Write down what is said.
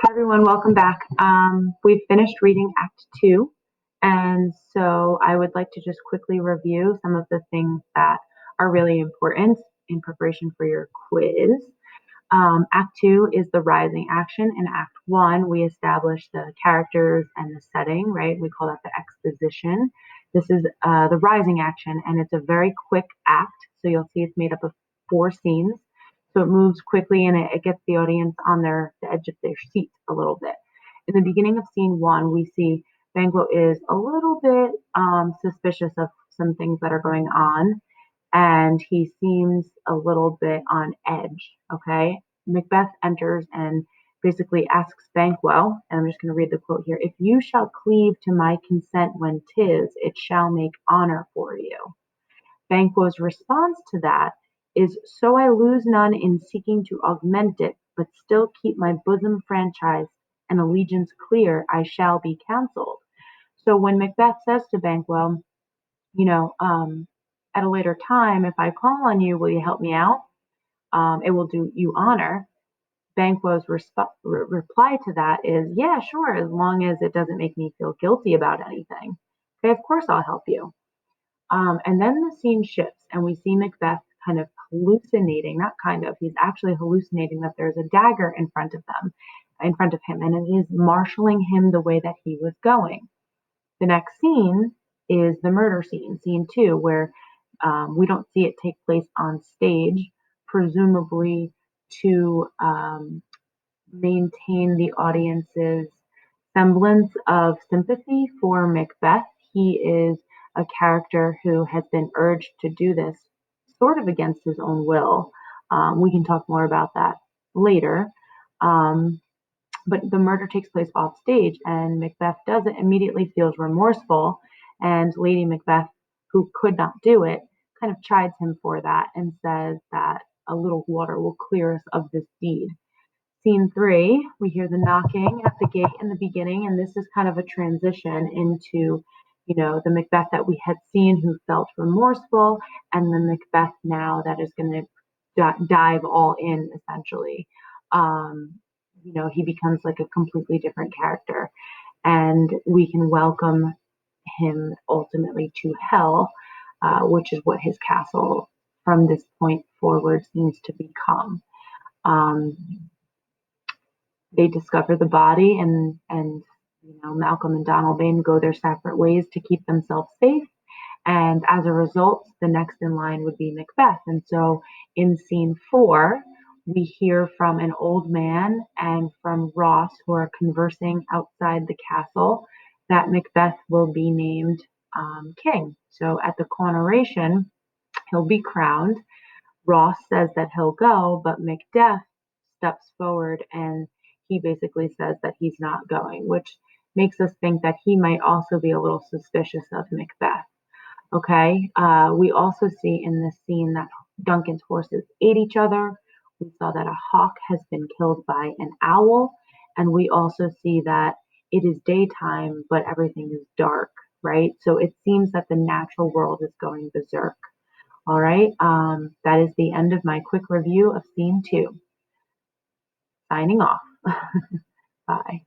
Hi everyone, welcome back. We've finished reading Act 2, and so I would like to just quickly review some of the things that are really important in preparation for your quiz. Act 2 is the rising action. In Act 1, we establish the characters and the setting, right? We call that the exposition. This is the rising action, and it's a very quick act, so you'll see it's made up of 4 scenes. So it moves quickly and it gets the audience on the edge of their seats a little bit. In the beginning of scene 1, we see Banquo is a little bit suspicious of some things that are going on, and he seems a little bit on edge, okay? Macbeth enters and basically asks Banquo, and I'm just going to read the quote here, "If you shall cleave to my consent when 'tis, it shall make honor for you." Banquo's response to that is, "So I lose none in seeking to augment it, but still keep my bosom franchised and allegiance clear, I shall be counselled." So when Macbeth says to Banquo, you know, at a later time, if I call on you, will you help me out? It will do you honor. Banquo's reply to that is, yeah, sure, as long as it doesn't make me feel guilty about anything. Okay, of course I'll help you. And then the scene shifts and we see Macbeth kind of hallucinating, not kind of, he's actually hallucinating that there's a dagger in front of him, and it is marshaling him the way that he was going. The next scene is the murder scene, scene 2, where we don't see it take place on stage, presumably to maintain the audience's semblance of sympathy for Macbeth. He is a character who has been urged to do this sort of against his own will. We can talk more about that later. But the murder takes place off stage, and Macbeth does it, immediately feels remorseful, and Lady Macbeth, who could not do it, kind of chides him for that and says that a little water will clear us of this deed. Scene 3, we hear the knocking at the gate in the beginning, and this is kind of a transition into, the Macbeth that we had seen who felt remorseful, and the Macbeth now that is going to dive all in, essentially. He becomes like a completely different character, and we can welcome him ultimately to hell, which is what his castle from this point forward seems to become. They discover the body, and Malcolm and Donalbain go their separate ways to keep themselves safe. And as a result, the next in line would be Macbeth. And so in scene 4, we hear from an old man and from Ross, who are conversing outside the castle, that Macbeth will be named king. So at the coronation, he'll be crowned. Ross says that he'll go, but Macbeth steps forward and he basically says that he's not going, which makes us think that he might also be a little suspicious of Macbeth. Okay, we also see in this scene that Duncan's horses ate each other. We saw that a hawk has been killed by an owl, and we also see that it is daytime, but everything is dark, right? So it seems that the natural world is going berserk. All right, that is the end of my quick review of scene 2. Signing off. Bye.